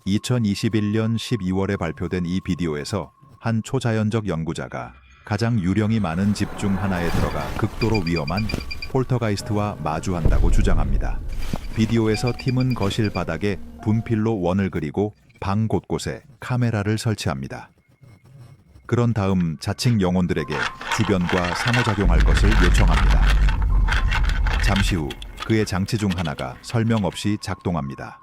2021년 12월에 발표된 이 비디오에서 한 초자연적 연구자가 가장 유령이 많은 집 중 하나에 들어가 극도로 위험한 폴터가이스트와 마주한다고 주장합니다. 비디오에서 팀은 거실 바닥에 분필로 원을 그리고 방 곳곳에 카메라를 설치합니다. 그런 다음 자칭 영혼들에게 주변과 상호작용할 것을 요청합니다. 잠시 후 그의 장치 중 하나가 설명 없이 작동합니다.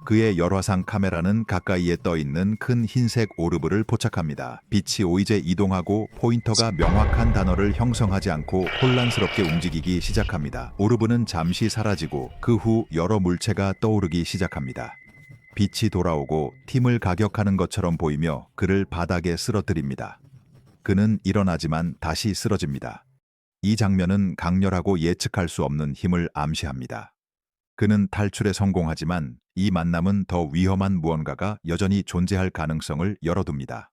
그의 열화상 카메라는 가까이에 떠 있는 큰 흰색 오르브를 포착합니다. 빛이 오이제 이동하고 포인터가 명확한 단어를 형성하지 않고 혼란스럽게 움직이기 시작합니다. 오르브는 잠시 사라지고 그 후 여러 물체가 떠오르기 시작합니다. 빛이 돌아오고 팀을 가격하는 것처럼 보이며 그를 바닥에 쓰러뜨립니다. 그는 일어나지만 다시 쓰러집니다. 이 장면은 강렬하고 예측할 수 없는 힘을 암시합니다. 그는 탈출에 성공하지만 이 만남은 더 위험한 무언가가 여전히 존재할 가능성을 열어둡니다.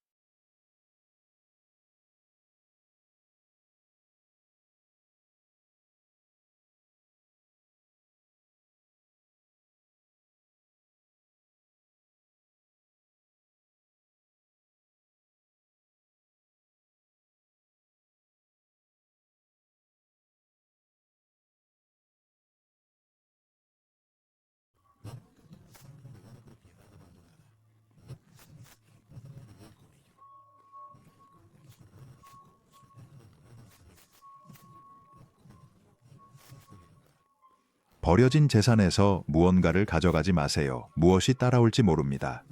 버려진 재산에서 무언가를 가져가지 마세요. 무엇이 따라올지 모릅니다.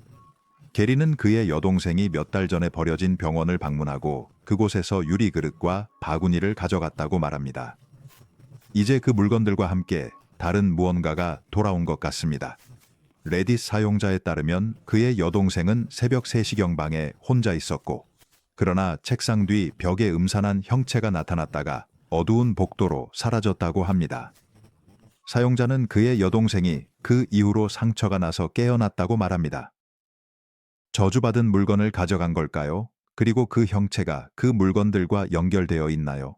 게리는 그의 여동생이 몇 달 전에 버려진 병원을 방문하고 그곳에서 유리 그릇과 바구니를 가져갔다고 말합니다. 이제 그 물건들과 함께 다른 무언가가 돌아온 것 같습니다. 레딧 사용자에 따르면 그의 여동생은 새벽 3시경 방에 혼자 있었고, 그러나 책상 뒤 벽에 음산한 형체가 나타났다가 어두운 복도로 사라졌다고 합니다. 사용자는 그의 여동생이 그 이후로 상처가 나서 깨어났다고 말합니다. 저주받은 물건을 가져간 걸까요? 그리고 그 형체가 그 물건들과 연결되어 있나요?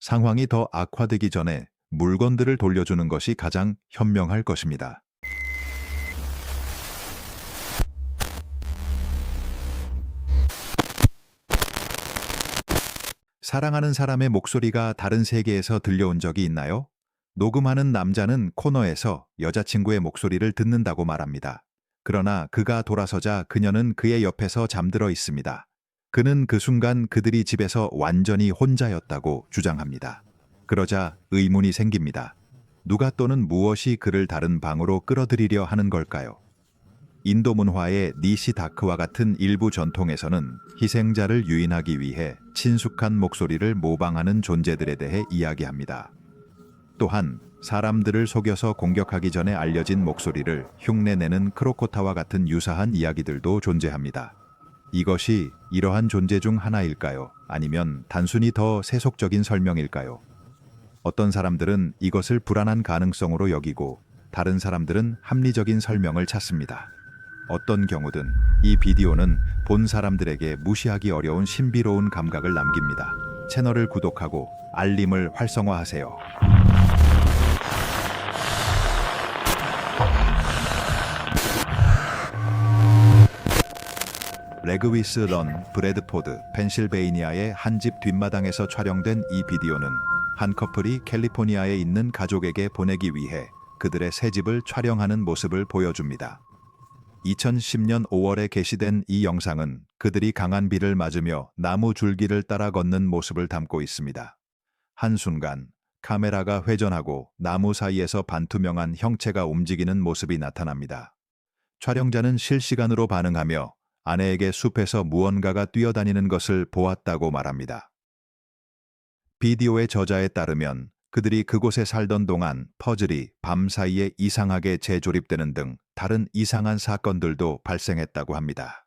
상황이 더 악화되기 전에 물건들을 돌려주는 것이 가장 현명할 것입니다. 사랑하는 사람의 목소리가 다른 세계에서 들려온 적이 있나요? 녹음하는 남자는 코너에서 여자친구의 목소리를 듣는다고 말합니다. 그러나 그가 돌아서자 그녀는 그의 옆에서 잠들어 있습니다. 그는 그 순간 그들이 집에서 완전히 혼자였다고 주장합니다. 그러자 의문이 생깁니다. 누가 또는 무엇이 그를 다른 방으로 끌어들이려 하는 걸까요? 인도 문화의 니시 다크와 같은 일부 전통에서는 희생자를 유인하기 위해 친숙한 목소리를 모방하는 존재들에 대해 이야기합니다. 또한 사람들을 속여서 공격하기 전에 알려진 목소리를 흉내내는 크로코타와 같은 유사한 이야기들도 존재합니다. 이것이 이러한 존재 중 하나일까요? 아니면 단순히 더 세속적인 설명일까요? 어떤 사람들은 이것을 불안한 가능성으로 여기고 다른 사람들은 합리적인 설명을 찾습니다. 어떤 경우든 이 비디오는 본 사람들에게 무시하기 어려운 신비로운 감각을 남깁니다. 채널을 구독하고 알림을 활성화하세요. 레그위스 런 브래드포드, 펜실베이니아의 한 집 뒷마당에서 촬영된 이 비디오는 한 커플이 캘리포니아에 있는 가족에게 보내기 위해 그들의 새 집을 촬영하는 모습을 보여줍니다. 2010년 5월에 게시된 이 영상은 그들이 강한 비를 맞으며 나무 줄기를 따라 걷는 모습을 담고 있습니다. 한순간 카메라가 회전하고 나무 사이에서 반투명한 형체가 움직이는 모습이 나타납니다. 촬영자는 실시간으로 반응하며 아내에게 숲에서 무언가가 뛰어다니는 것을 보았다고 말합니다. 비디오의 저자에 따르면 그들이 그곳에 살던 동안 퍼즐이 밤 사이에 이상하게 재조립되는 등 다른 이상한 사건들도 발생했다고 합니다.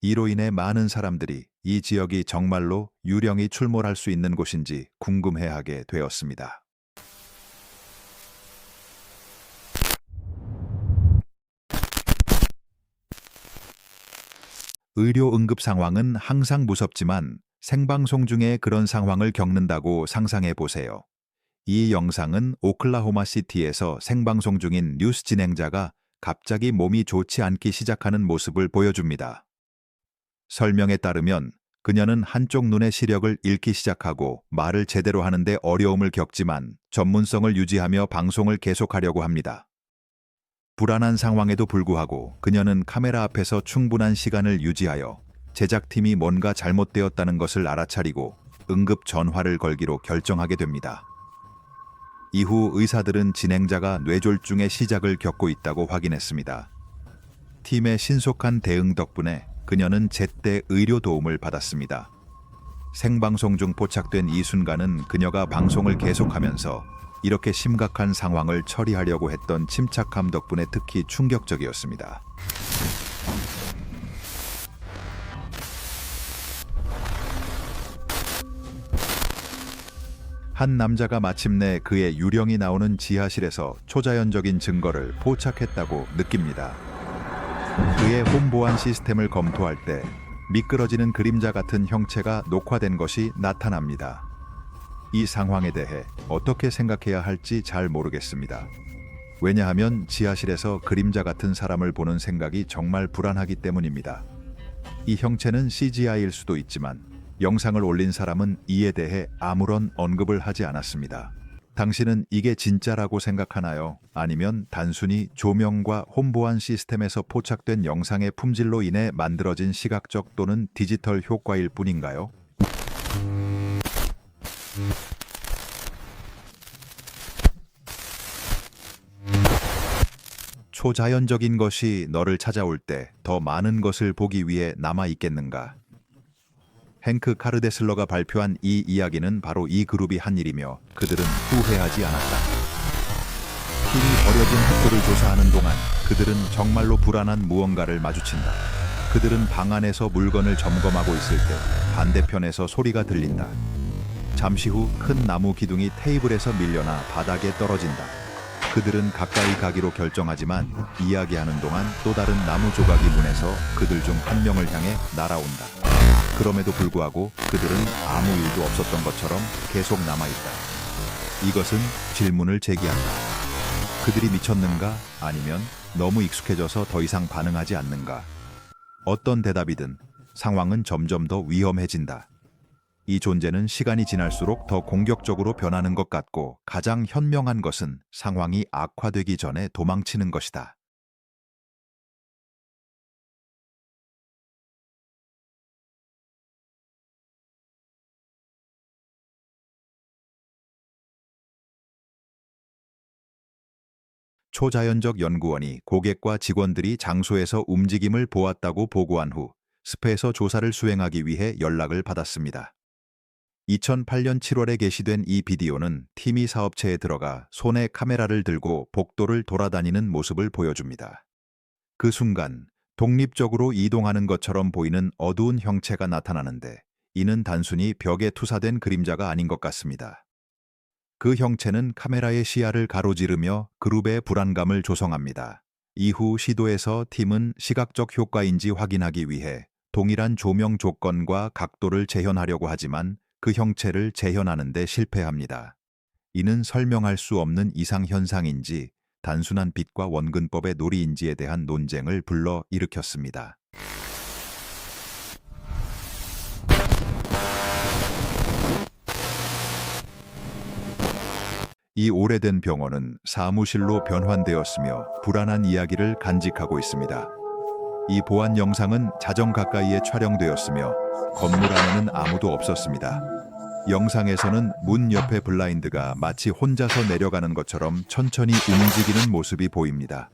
이로 인해 많은 사람들이 이 지역이 정말로 유령이 출몰할 수 있는 곳인지 궁금해하게 되었습니다. 의료 응급 상황은 항상 무섭지만 생방송 중에 그런 상황을 겪는다고 상상해 보세요. 이 영상은 오클라호마 시티에서 생방송 중인 뉴스 진행자가 갑자기 몸이 좋지 않기 시작하는 모습을 보여줍니다. 설명에 따르면 그녀는 한쪽 눈의 시력을 잃기 시작하고 말을 제대로 하는데 어려움을 겪지만 전문성을 유지하며 방송을 계속하려고 합니다. 불안한 상황에도 불구하고 그녀는 카메라 앞에서 충분한 시간을 유지하여 제작팀이 뭔가 잘못되었다는 것을 알아차리고 응급 전화를 걸기로 결정하게 됩니다. 이후 의사들은 진행자가 뇌졸중의 시작을 겪고 있다고 확인했습니다. 팀의 신속한 대응 덕분에 그녀는 제때 의료 도움을 받았습니다. 생방송 중 포착된 이 순간은 그녀가 방송을 계속하면서 이렇게 심각한 상황을 처리하려고 했던 침착함 덕분에 특히 충격적이었습니다. 한 남자가 마침내 그의 유령이 나오는 지하실에서 초자연적인 증거를 포착했다고 느낍니다. 그의 홈보안 시스템을 검토할 때 미끄러지는 그림자 같은 형체가 녹화된 것이 나타납니다. 이 상황에 대해 어떻게 생각해야 할지 잘 모르겠습니다. 왜냐하면 지하실에서 그림자 같은 사람을 보는 생각이 정말 불안하기 때문입니다. 이 형체는 CGI일 수도 있지만 영상을 올린 사람은 이에 대해 아무런 언급을 하지 않았습니다. 당신은 이게 진짜라고 생각하나요? 아니면 단순히 조명과 홈보안 시스템에서 포착된 영상의 품질로 인해 만들어진 시각적 또는 디지털 효과일 뿐인가요? 초자연적인 것이 너를 찾아올 때 더 많은 것을 보기 위해 남아 있겠는가? 행크 카르데슬러가 발표한 이 이야기는 바로 이 그룹이 한 일이며 그들은 후회하지 않았다. 팀이 버려진 학교를 조사하는 동안 그들은 정말로 불안한 무언가를 마주친다. 그들은 방 안에서 물건을 점검하고 있을 때 반대편에서 소리가 들린다. 잠시 후 큰 나무 기둥이 테이블에서 밀려나 바닥에 떨어진다. 그들은 가까이 가기로 결정하지만 이야기하는 동안 또 다른 나무 조각이 문에서 그들 중 한 명을 향해 날아온다. 그럼에도 불구하고 그들은 아무 일도 없었던 것처럼 계속 남아있다. 이것은 질문을 제기한다. 그들이 미쳤는가? 아니면 너무 익숙해져서 더 이상 반응하지 않는가? 어떤 대답이든 상황은 점점 더 위험해진다. 이 존재는 시간이 지날수록 더 공격적으로 변하는 것 같고 가장 현명한 것은 상황이 악화되기 전에 도망치는 것이다. 초자연적 연구원이 고객과 직원들이 장소에서 움직임을 보았다고 보고한 후 습에서 조사를 수행하기 위해 연락을 받았습니다. 2008년 7월에 게시된 이 비디오는 팀이 사업체에 들어가 손에 카메라를 들고 복도를 돌아다니는 모습을 보여줍니다. 그 순간 독립적으로 이동하는 것처럼 보이는 어두운 형체가 나타나는데 이는 단순히 벽에 투사된 그림자가 아닌 것 같습니다. 그 형체는 카메라의 시야를 가로지르며 그룹의 불안감을 조성합니다. 이후 시도에서 팀은 시각적 효과인지 확인하기 위해 동일한 조명 조건과 각도를 재현하려고 하지만 그 형체를 재현하는 데 실패합니다. 이는 설명할 수 없는 이상현상인지 단순한 빛과 원근법의 놀이인지에 대한 논쟁을 불러 일으켰습니다. 이 오래된 병원은 사무실로 변환되었으며 불안한 이야기를 간직하고 있습니다. 이 보안 영상은 자정 가까이에 촬영되었으며 건물 안에는 아무도 없었습니다. 영상에서는 문 옆에 블라인드가 마치 혼자서 내려가는 것처럼 천천히 움직이는 모습이 보입니다.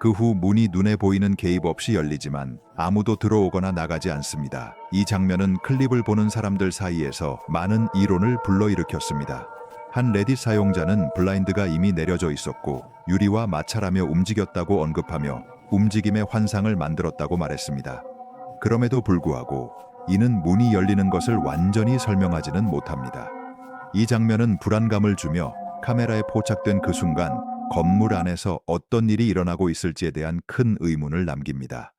그 후 문이 눈에 보이는 개입 없이 열리지만 아무도 들어오거나 나가지 않습니다. 이 장면은 클립을 보는 사람들 사이에서 많은 이론을 불러일으켰습니다. 한 레딧 사용자는 블라인드가 이미 내려져 있었고 유리와 마찰하며 움직였다고 언급하며 움직임의 환상을 만들었다고 말했습니다. 그럼에도 불구하고 이는 문이 열리는 것을 완전히 설명하지는 못합니다. 이 장면은 불안감을 주며 카메라에 포착된 그 순간 건물 안에서 어떤 일이 일어나고 있을지에 대한 큰 의문을 남깁니다.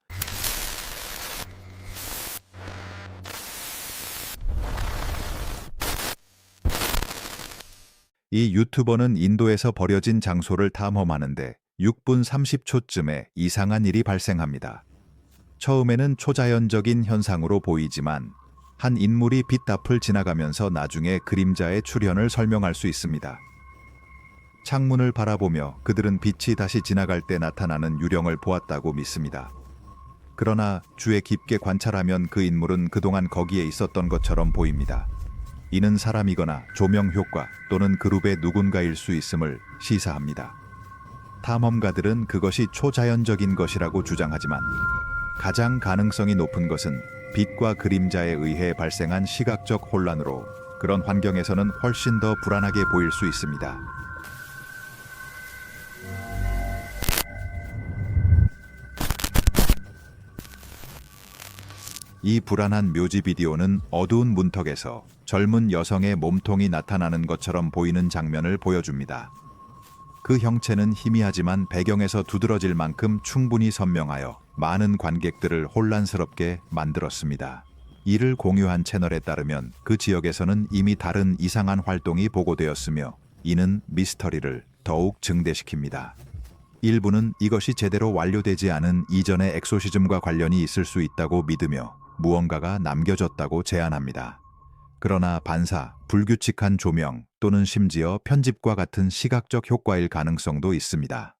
이 유튜버는 인도에서 버려진 장소를 탐험하는데 6분 30초쯤에 이상한 일이 발생합니다. 처음에는 초자연적인 현상으로 보이지만 한 인물이 빛 앞을 지나가면서 나중에 그림자의 출현을 설명할 수 있습니다. 창문을 바라보며 그들은 빛이 다시 지나갈 때 나타나는 유령을 보았다고 믿습니다. 그러나 주에 깊게 관찰하면 그 인물은 그동안 거기에 있었던 것처럼 보입니다. 이는 사람이거나 조명 효과 또는 그룹의 누군가일 수 있음을 시사합니다. 탐험가들은 그것이 초자연적인 것이라고 주장하지만 가장 가능성이 높은 것은 빛과 그림자에 의해 발생한 시각적 혼란으로 그런 환경에서는 훨씬 더 불안하게 보일 수 있습니다. 이 불안한 묘지 비디오는 어두운 문턱에서 젊은 여성의 몸통이 나타나는 것처럼 보이는 장면을 보여줍니다. 그 형체는 희미하지만 배경에서 두드러질 만큼 충분히 선명하여 많은 관객들을 혼란스럽게 만들었습니다. 이를 공유한 채널에 따르면 그 지역에서는 이미 다른 이상한 활동이 보고되었으며 이는 미스터리를 더욱 증대시킵니다. 일부는 이것이 제대로 완료되지 않은 이전의 엑소시즘과 관련이 있을 수 있다고 믿으며 무언가가 남겨졌다고 제안합니다. 그러나 반사, 불규칙한 조명 또는 심지어 편집과 같은 시각적 효과일 가능성도 있습니다.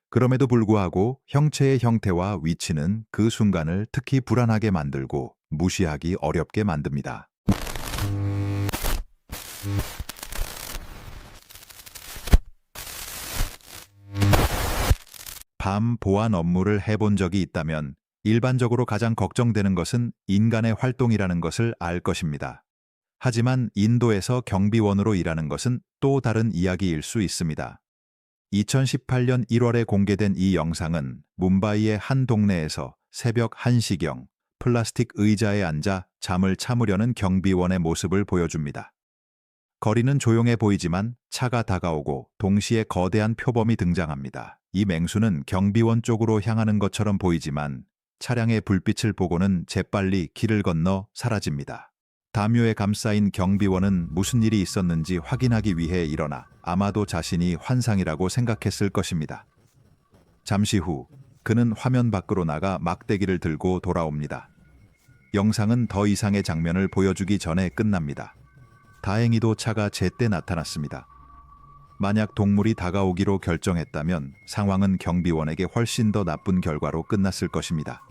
그럼에도 불구하고 형체의 형태와 위치는 그 순간을 특히 불안하게 만들고 무시하기 어렵게 만듭니다. 밤 보안 업무를 해본 적이 있다면 일반적으로 가장 걱정되는 것은 인간의 활동이라는 것을 알 것입니다. 하지만 인도에서 경비원으로 일하는 것은 또 다른 이야기일 수 있습니다. 2018년 1월에 공개된 이 영상은 뭄바이의 한 동네에서 새벽 1시경 플라스틱 의자에 앉아 잠을 참으려는 경비원의 모습을 보여줍니다. 거리는 조용해 보이지만 차가 다가오고 동시에 거대한 표범이 등장합니다. 이 맹수는 경비원 쪽으로 향하는 것처럼 보이지만 차량의 불빛을 보고는 재빨리 길을 건너 사라집니다. 담요에 감싸인 경비원은 무슨 일이 있었는지 확인하기 위해 일어나 아마도 자신이 환상이라고 생각했을 것입니다. 잠시 후 그는 화면 밖으로 나가 막대기를 들고 돌아옵니다. 영상은 더 이상의 장면을 보여주기 전에 끝납니다. 다행히도 차가 제때 나타났습니다. 만약 동물이 다가오기로 결정했다면 상황은 경비원에게 훨씬 더 나쁜 결과로 끝났을 것입니다.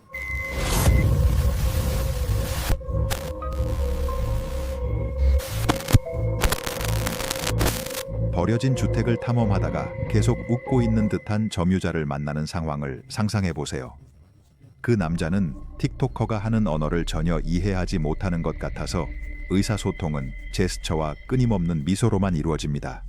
버려진 주택을 탐험하다가 계속 웃고 있는 듯한 점유자를 만나는 상황을 상상해 보세요. 그 남자는 틱토커가 하는 언어를 전혀 이해하지 못하는 것 같아서 의사소통은 제스처와 끊임없는 미소로만 이루어집니다.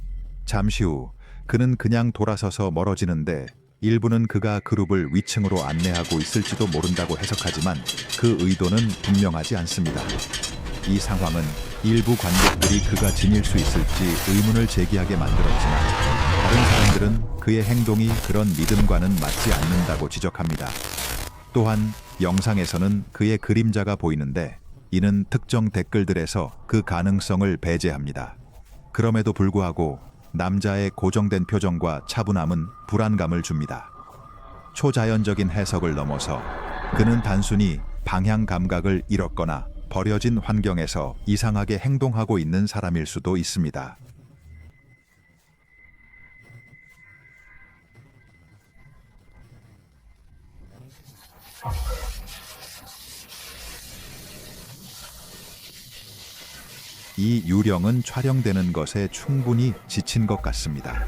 잠시 후 그는 그냥 돌아서서 멀어지는데 일부는 그가 그룹을 위층으로 안내하고 있을지도 모른다고 해석하지만 그 의도는 분명하지 않습니다. 이 상황은 일부 관객들이 그가 지닐 수 있을지 의문을 제기하게 만들었지만 다른 사람들은 그의 행동이 그런 믿음과는 맞지 않는다고 지적합니다. 또한 영상에서는 그의 그림자가 보이는데 이는 특정 댓글들에서 그 가능성을 배제합니다. 그럼에도 불구하고 남자의 고정된 표정과 차분함은 불안감을 줍니다. 초자연적인 해석을 넘어서 그는 단순히 방향 감각을 잃었거나 버려진 환경에서 이상하게 행동하고 있는 사람일 수도 있습니다. 이 유령은 촬영되는 것에 충분히 지친 것 같습니다.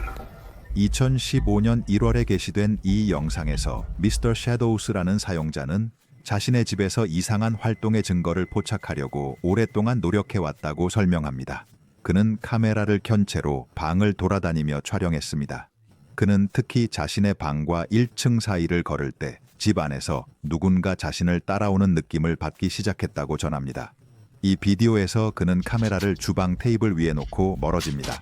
2015년 1월에 게시된 이 영상에서 미스터 섀도우스라는 사용자는 자신의 집에서 이상한 활동의 증거를 포착하려고 오랫동안 노력해왔다고 설명합니다. 그는 카메라를 켠 채로 방을 돌아다니며 촬영했습니다. 그는 특히 자신의 방과 1층 사이를 걸을 때 집 안에서 누군가 자신을 따라오는 느낌을 받기 시작했다고 전합니다. 이 비디오에서 그는 카메라를 주방 테이블 위에 놓고 멀어집니다.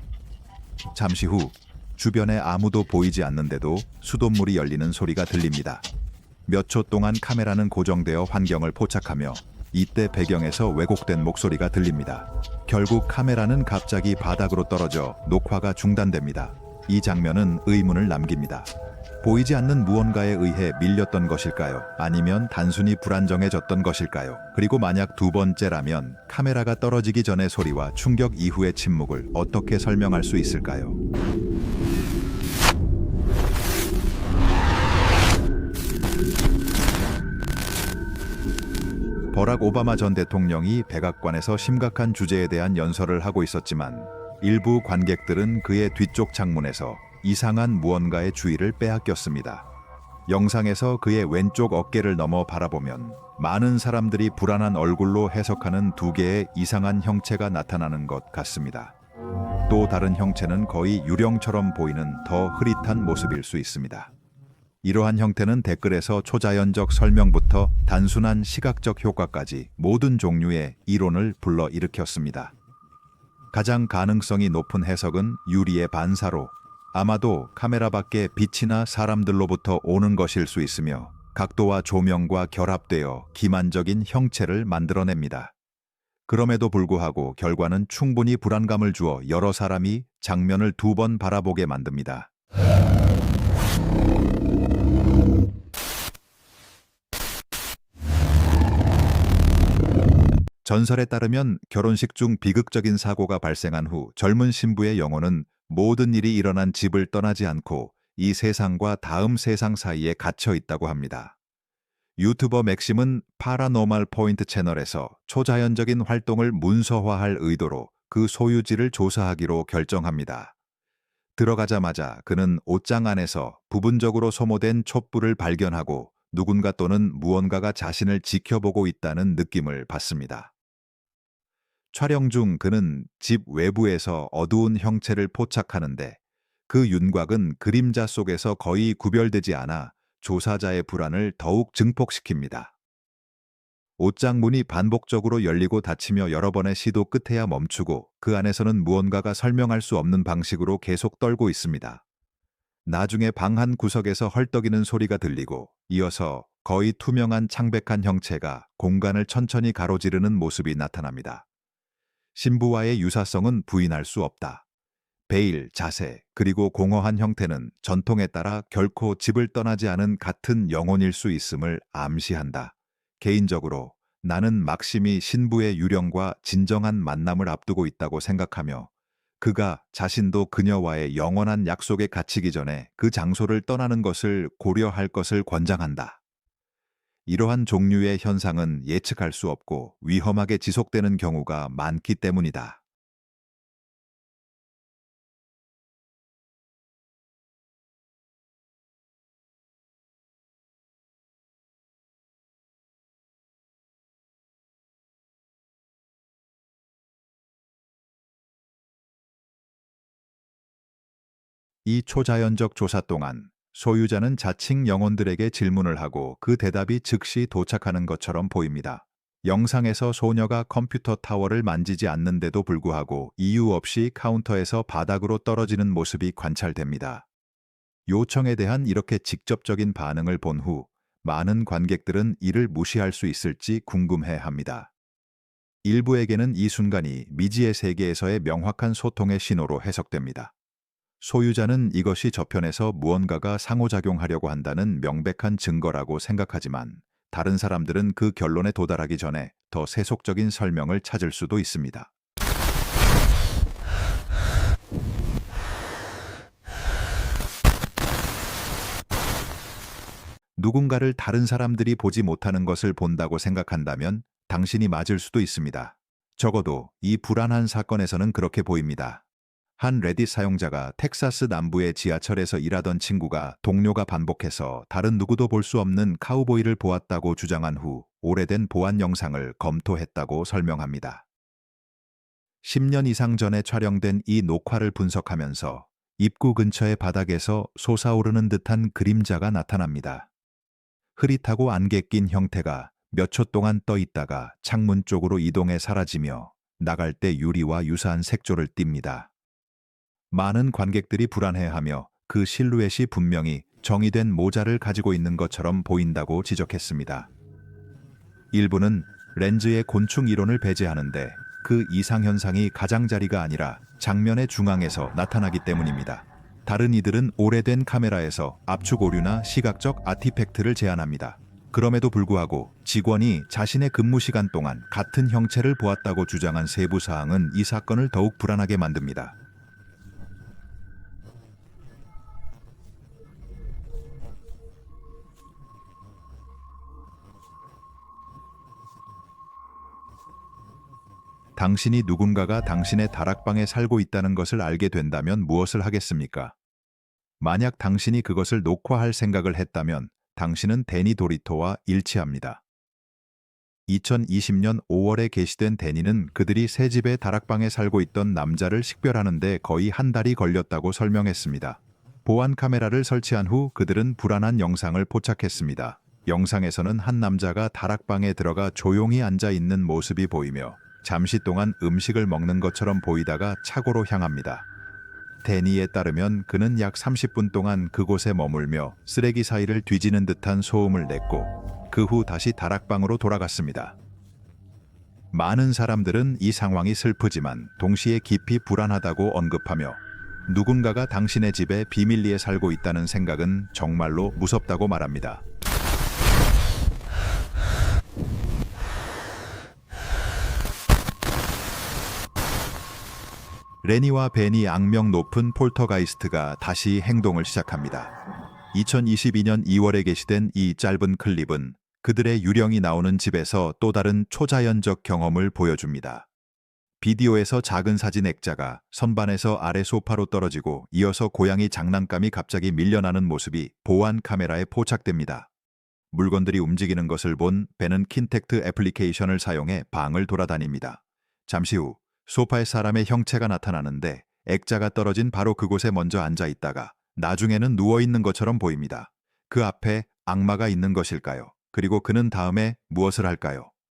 잠시 후 주변에 아무도 보이지 않는데도 수돗물이 열리는 소리가 들립니다. 몇 초 동안 카메라는 고정되어 환경을 포착하며 이때 배경에서 왜곡된 목소리가 들립니다. 결국 카메라는 갑자기 바닥으로 떨어져 녹화가 중단됩니다. 이 장면은 의문을 남깁니다. 보이지 않는 무언가에 의해 밀렸던 것일까요? 아니면 단순히 불안정해졌던 것일까요? 그리고 만약 두 번째라면 카메라가 떨어지기 전의 소리와 충격 이후의 침묵을 어떻게 설명할 수 있을까요? 버락 오바마 전 대통령이 백악관에서 심각한 주제에 대한 연설을 하고 있었지만 일부 관객들은 그의 뒤쪽 창문에서 이상한 무언가의 주의를 빼앗겼습니다. 영상에서 그의 왼쪽 어깨를 넘어 바라보면 많은 사람들이 불안한 얼굴로 해석하는 두 개의 이상한 형체가 나타나는 것 같습니다. 또 다른 형체는 거의 유령처럼 보이는 더 흐릿한 모습일 수 있습니다. 이러한 형태는 댓글에서 초자연적 설명부터 단순한 시각적 효과까지 모든 종류의 이론을 불러일으켰습니다. 가장 가능성이 높은 해석은 유리의 반사로 아마도 카메라 밖의 빛이나 사람들로부터 오는 것일 수 있으며 각도와 조명과 결합되어 기만적인 형체를 만들어냅니다. 그럼에도 불구하고 결과는 충분히 불안감을 주어 여러 사람이 장면을 두 번 바라보게 만듭니다. 전설에 따르면 결혼식 중 비극적인 사고가 발생한 후 젊은 신부의 영혼은 모든 일이 일어난 집을 떠나지 않고 이 세상과 다음 세상 사이에 갇혀 있다고 합니다. 유튜버 맥심은 파라노멀 포인트 채널에서 초자연적인 활동을 문서화할 의도로 그 소유지를 조사하기로 결정합니다. 들어가자마자 그는 옷장 안에서 부분적으로 소모된 촛불을 발견하고 누군가 또는 무언가가 자신을 지켜보고 있다는 느낌을 받습니다. 촬영 중 그는 집 외부에서 어두운 형체를 포착하는데 그 윤곽은 그림자 속에서 거의 구별되지 않아 조사자의 불안을 더욱 증폭시킵니다. 옷장 문이 반복적으로 열리고 닫히며 여러 번의 시도 끝에야 멈추고 그 안에서는 무언가가 설명할 수 없는 방식으로 계속 떨고 있습니다. 나중에 방 한 구석에서 헐떡이는 소리가 들리고 이어서 거의 투명한 창백한 형체가 공간을 천천히 가로지르는 모습이 나타납니다. 신부와의 유사성은 부인할 수 없다. 베일, 자세, 그리고 공허한 형태는 전통에 따라 결코 집을 떠나지 않은 같은 영혼일 수 있음을 암시한다. 개인적으로 나는 막심이 신부의 유령과 진정한 만남을 앞두고 있다고 생각하며 그가 자신도 그녀와의 영원한 약속에 갇히기 전에 그 장소를 떠나는 것을 고려할 것을 권장한다. 이러한 종류의 현상은 예측할 수 없고 위험하게 지속되는 경우가 많기 때문이다. 이 초자연적 조사 동안 소유자는 자칭 영혼들에게 질문을 하고 그 대답이 즉시 도착하는 것처럼 보입니다. 영상에서 소녀가 컴퓨터 타워를 만지지 않는데도 불구하고 이유 없이 카운터에서 바닥으로 떨어지는 모습이 관찰됩니다. 요청에 대한 이렇게 직접적인 반응을 본 후 많은 관객들은 이를 무시할 수 있을지 궁금해합니다. 일부에게는 이 순간이 미지의 세계에서의 명확한 소통의 신호로 해석됩니다. 소유자는 이것이 저편에서 무언가가 상호작용하려고 한다는 명백한 증거라고 생각하지만 다른 사람들은 그 결론에 도달하기 전에 더 세속적인 설명을 찾을 수도 있습니다. 누군가를 다른 사람들이 보지 못하는 것을 본다고 생각한다면 당신이 맞을 수도 있습니다. 적어도 이 불안한 사건에서는 그렇게 보입니다. 한 레딧 사용자가 텍사스 남부의 지하철에서 일하던 친구가 동료가 반복해서 다른 누구도 볼 수 없는 카우보이를 보았다고 주장한 후 오래된 보안 영상을 검토했다고 설명합니다. 10년 이상 전에 촬영된 이 녹화를 분석하면서 입구 근처의 바닥에서 솟아오르는 듯한 그림자가 나타납니다. 흐릿하고 안개 낀 형태가 몇 초 동안 떠 있다가 창문 쪽으로 이동해 사라지며 나갈 때 유리와 유사한 색조를 띱니다. 많은 관객들이 불안해하며 그 실루엣이 분명히 정의된 모자를 가지고 있는 것처럼 보인다고 지적했습니다. 일부는 렌즈의 곤충 이론을 배제하는데 그 이상현상이 가장자리가 아니라 장면의 중앙에서 나타나기 때문입니다. 다른 이들은 오래된 카메라에서 압축 오류나 시각적 아티팩트를 제안합니다. 그럼에도 불구하고 직원이 자신의 근무 시간 동안 같은 형체를 보았다고 주장한 세부 사항은 이 사건을 더욱 불안하게 만듭니다. 당신이 누군가가 당신의 다락방에 살고 있다는 것을 알게 된다면 무엇을 하겠습니까? 만약 당신이 그것을 녹화할 생각을 했다면 당신은 데니 도리토와 일치합니다. 2020년 5월에 게시된 데니는 그들이 새 집의 다락방에 살고 있던 남자를 식별하는 데 거의 한 달이 걸렸다고 설명했습니다. 보안 카메라를 설치한 후 그들은 불안한 영상을 포착했습니다. 영상에서는 한 남자가 다락방에 들어가 조용히 앉아 있는 모습이 보이며 잠시 동안 음식을 먹는 것처럼 보이다가 차고로 향합니다. 데니에 따르면 그는 약 30분 동안 그곳에 머물며 쓰레기 사이를 뒤지는 듯한 소음을 냈고 그 후 다시 다락방으로 돌아갔습니다. 많은 사람들은 이 상황이 슬프지만 동시에 깊이 불안하다고 언급하며 누군가가 당신의 집에 비밀리에 살고 있다는 생각은 정말로 무섭다고 말합니다. 레니와 벤이 악명 높은 폴터가이스트가 다시 행동을 시작합니다. 2022년 2월에 게시된 이 짧은 클립은 그들의 유령이 나오는 집에서 또 다른 초자연적 경험을 보여줍니다. 비디오에서 작은 사진 액자가 선반에서 아래 소파로 떨어지고 이어서 고양이 장난감이 갑자기 밀려나는 모습이 보안 카메라에 포착됩니다. 물건들이 움직이는 것을 본 벤은 킨텍트 애플리케이션을 사용해 방을 돌아다닙니다. 잠시 후 소파에 사람의 형체가 나타나는데 액자가 떨어진 바로 그곳에 먼저 앉아 있다가 나중에는 누워 있는 것처럼 보입니다. 그 앞에 악마가 있는 것일까요? 그리고 그는 다음에 무엇을 할까요?